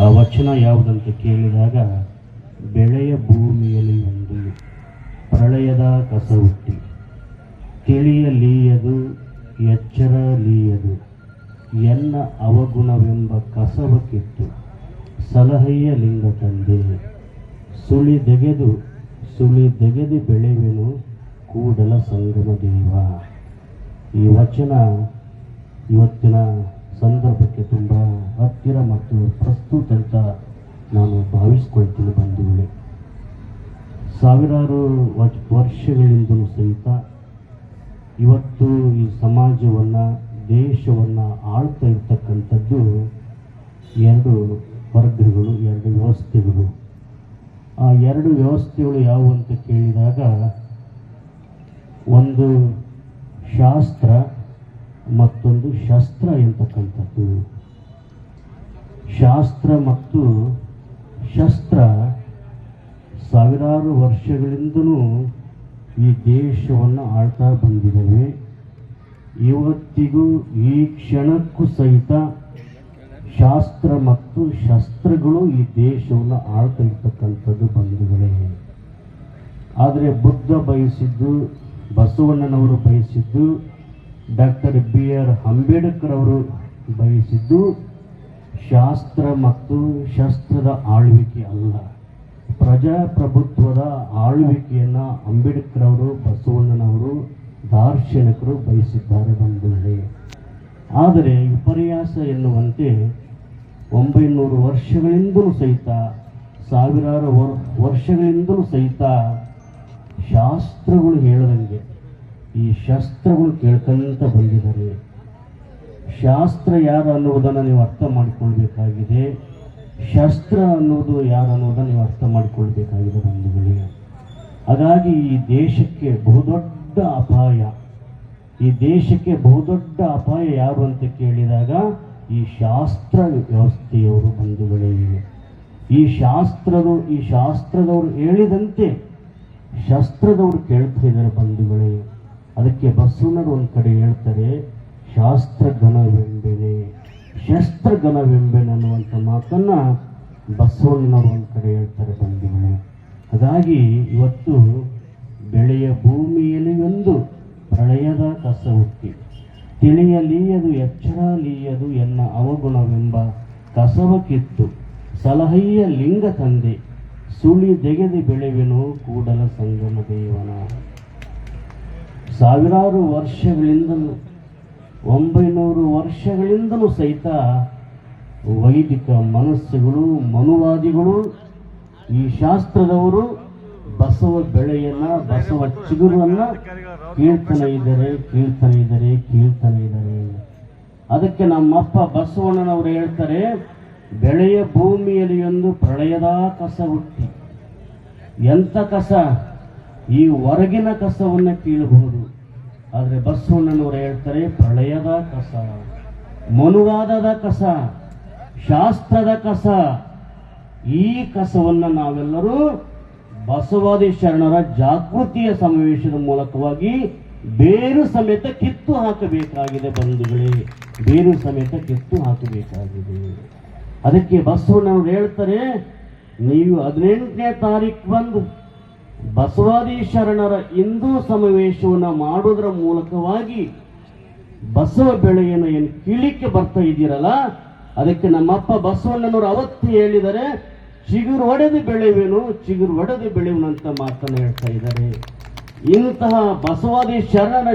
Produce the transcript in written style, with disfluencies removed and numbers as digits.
ಆ ವಚನ ಯಾವುದಂತ ಕೇಳಿದಾಗ, ಬೆಳೆಯ ಭೂಮಿಯಲ್ಲಿ ಒಂದು ಪ್ರಳಯದ ಕಸ ಹುಟ್ಟಿ ತಿಳಿಯಲೀಯದು ಎಚ್ಚರಲೀಯದು ಎನ್ನ ಅವಗುಣವೆಂಬ ಕಸವ ಕಿತ್ತು ಸಲಹೆಯ ಲಿಂಗ ತಂದೆ ಸುಳಿದೆಗೆದು ಬೆಳೆವೆನು ಕೂಡಲ ಸಂಗಮ ದೇವ. ಈ ವಚನ ಇವತ್ತಿನ ಸಂದರ್ಭಕ್ಕೆ ತುಂಬ ಹತ್ತಿರ ಮತ್ತು ಪ್ರಸ್ತುತ ಅಂತ ನಾನು ಭಾವಿಸ್ಕೊಳ್ತೀನಿ ಬಂಧುಗಳೇ. ಸಾವಿರಾರು ವರ್ಷಗಳಿಂದಲೂ ಸಹಿತ ಇವತ್ತು ಈ ಸಮಾಜವನ್ನು, ದೇಶವನ್ನು ಆಳ್ತಾ ಇರ್ತಕ್ಕಂಥದ್ದು ಎರಡು ವರ್ಗಗಳು, ಎರಡು ವ್ಯವಸ್ಥೆಗಳು. ಆ ಎರಡು ವ್ಯವಸ್ಥೆಗಳು ಯಾವುವು ಅಂತ ಕೇಳಿದಾಗ, ಒಂದು ಶಾಸ್ತ್ರ, ಮತ್ತೊಂದು ಶಸ್ತ್ರ ಎಂತಕ್ಕಂಥದ್ದು. ಶಾಸ್ತ್ರ ಮತ್ತು ಶಸ್ತ್ರ ಸಾವಿರಾರು ವರ್ಷಗಳಿಂದಲೂ ಈ ದೇಶವನ್ನು ಆಳ್ತಾ ಬಂದಿದ್ದಾವೆ. ಇವತ್ತಿಗೂ ಈ ಕ್ಷಣಕ್ಕೂ ಸಹಿತ ಶಾಸ್ತ್ರ ಮತ್ತು ಶಸ್ತ್ರಗಳು ಈ ದೇಶವನ್ನು ಆಳ್ತಾ ಇರ್ತಕ್ಕಂಥದ್ದು ಬಂಧುಗಳೇ. ಆದರೆ ಬುದ್ಧ ಬಯಸಿದ್ದು, ಬಸವಣ್ಣನವರು ಬಯಸಿದ್ದು, ಡಾಕ್ಟರ್ BR ಅಂಬೇಡ್ಕರ್ ಅವರು ಬಯಸಿದ್ದು ಶಾಸ್ತ್ರ ಮತ್ತು ಶಸ್ತ್ರದ ಆಳ್ವಿಕೆ ಅಲ್ಲ, ಪ್ರಜಾಪ್ರಭುತ್ವದ ಆಳ್ವಿಕೆಯನ್ನು ಅಂಬೇಡ್ಕರ್ ಅವರು, ಬಸವಣ್ಣನವರು, ದಾರ್ಶನಿಕರು ಬಯಸಿದ್ದಾರೆ ಬಂಧುಗಳೇ. ಆದರೆ ವಿಪರ್ಯಾಸ ಎನ್ನುವಂತೆ 900 ವರ್ಷಗಳಿಂದಲೂ ಸಹಿತ, ಸಾವಿರಾರು ವರ್ಷಗಳಿಂದಲೂ ಸಹಿತ ಶಾಸ್ತ್ರಗಳು ಹೇಳದಂಗೆ ಈ ಶಸ್ತ್ರಗಳು ಕೇಳ್ಕೊಂತ ಬಂದಿದ್ದಾರೆ. ಶಾಸ್ತ್ರ ಯಾರು ಅನ್ನುವುದನ್ನು ನೀವು ಅರ್ಥ ಮಾಡಿಕೊಳ್ಬೇಕಾಗಿದೆ, ಶಸ್ತ್ರ ಅನ್ನುವುದು ಯಾರು ಅನ್ನೋದನ್ನು ನೀವು ಅರ್ಥ ಮಾಡಿಕೊಳ್ಬೇಕಾಗಿದೆ ಬಂಧುಗಳೇ. ಹಾಗಾಗಿ ಈ ದೇಶಕ್ಕೆ ಬಹುದೊಡ್ಡ ಅಪಾಯ, ಈ ದೇಶಕ್ಕೆ ಬಹುದೊಡ್ಡ ಅಪಾಯ ಯಾರು ಅಂತ ಕೇಳಿದಾಗ ಈ ಶಾಸ್ತ್ರ ವ್ಯವಸ್ಥೆಯವರು ಬಂಧುಗಳೇ. ಈ ಶಾಸ್ತ್ರದವರು ಹೇಳಿದಂತೆ ಶಸ್ತ್ರದವರು ಕೇಳ್ತಾ ಇದ್ದಾರೆ ಬಂಧುಗಳೇ. ಅದಕ್ಕೆ ಬಸವಣ್ಣರು ಒಂದು ಕಡೆ ಹೇಳ್ತಾರೆ, ಶಾಸ್ತ್ರಘನವೆಂಬೆನೆ ಶಸ್ತ್ರಘನವೆಂಬೆನೆ ಅನ್ನುವಂಥ ಮಾತನ್ನು ಬಸವಣ್ಣನವರು ಒಂದು ಕಡೆ ಹೇಳ್ತಾರೆ ಬಂಧುಗಳೇ. ಹಾಗಾಗಿ ಇವತ್ತು ಬೆಳೆಯ ಭೂಮಿಯಲ್ಲಿ ಒಂದು ಪ್ರಳಯದ ಕಸ ಹುಟ್ಟಿ ತಿಳಿಯಲೀಯದು ಎಚ್ಚರಲೀಯದು ಎನ್ನ ಅವಗುಣವೆಂಬ ಕಸವ ಕಿತ್ತು ಸಲಹೆಯ ಲಿಂಗ ತಂದೆ ಸುಳಿದೆಗೆದು ಬೆಳೆವೆನು ಕೂಡಲ ಸಂಗಮ ದೇವನ. ಸಾವಿರಾರು ವರ್ಷಗಳಿಂದಲೂ, 900 ವರ್ಷಗಳಿಂದಲೂ ಸಹಿತ ವೈದಿಕ ಮನಸ್ಸುಗಳು, ಮನುವಾದಿಗಳು, ಈ ಶಾಸ್ತ್ರದವರು ಬಸವ ಬೆಳೆಯನ್ನ, ಬಸವ ಚಿಗುರನ್ನ ಕೀಳ್ತಾನೆ ಇದ್ದಾರೆ. ಅದಕ್ಕೆ ನಮ್ಮಪ್ಪ ಬಸವಣ್ಣನವರು ಹೇಳ್ತಾರೆ, ಬೆಳೆಯ ಭೂಮಿಯಲ್ಲಿ ಒಂದು ಪ್ರಳಯದ ಕಸ ಹುಟ್ಟಿ. ಎಂಥ ಕಸ? ಈ ಹೊರಗಿನ ಕಸವನ್ನು ಕೀಳಬಹುದು, ಆದರೆ ಬಸವಣ್ಣನವರು ಹೇಳ್ತಾರೆ ಪ್ರಳಯದ ಕಸ, ಮನುವಾದದ ಕಸ, ಶಾಸ್ತ್ರದ ಕಸ. ಈ ಕಸವನ್ನು ನಾವೆಲ್ಲರೂ ಬಸವಾದಿ ಶರಣರ ಜಾಗೃತಿಯ ಸಮಾವೇಶದ ಮೂಲಕವಾಗಿ ಬೇರು ಸಮೇತ ಕಿತ್ತು ಹಾಕಬೇಕಾಗಿದೆ ಬಂಧುಗಳೇ, ಬೇರು ಸಮೇತ ಕಿತ್ತು ಹಾಕಬೇಕಾಗಿದೆ. ಅದಕ್ಕೆ ಬಸವಣ್ಣನವರು ಹೇಳ್ತಾರೆ, ನೀವು 18ನೇ ತಾರೀಕು ಬಂದು ಬಸವಾದಿ ಶರಣರ ಹಿಂದೂ ಸಮಾವೇಶವನ್ನು ಮಾಡುವುದರ ಮೂಲಕವಾಗಿ ಬಸವ ಬೆಳೆಯನ್ನು ಏನು ಕೀಳಿಕ್ಕೆ ಬರ್ತಾ ಇದ್ದೀರಲ್ಲ, ಅದಕ್ಕೆ ನಮ್ಮಪ್ಪ ಬಸವಣ್ಣನವರು ಅವತ್ತು ಹೇಳಿದರೆ, ಚಿಗುರು ಒಡೆದು ಬೆಳೆಯುವೆನು ಅಂತ ಮಾತನ್ನು ಹೇಳ್ತಾ ಇದ್ದಾರೆ. ಇಂತಹ ಬಸವಾದಿ ಶರಣರ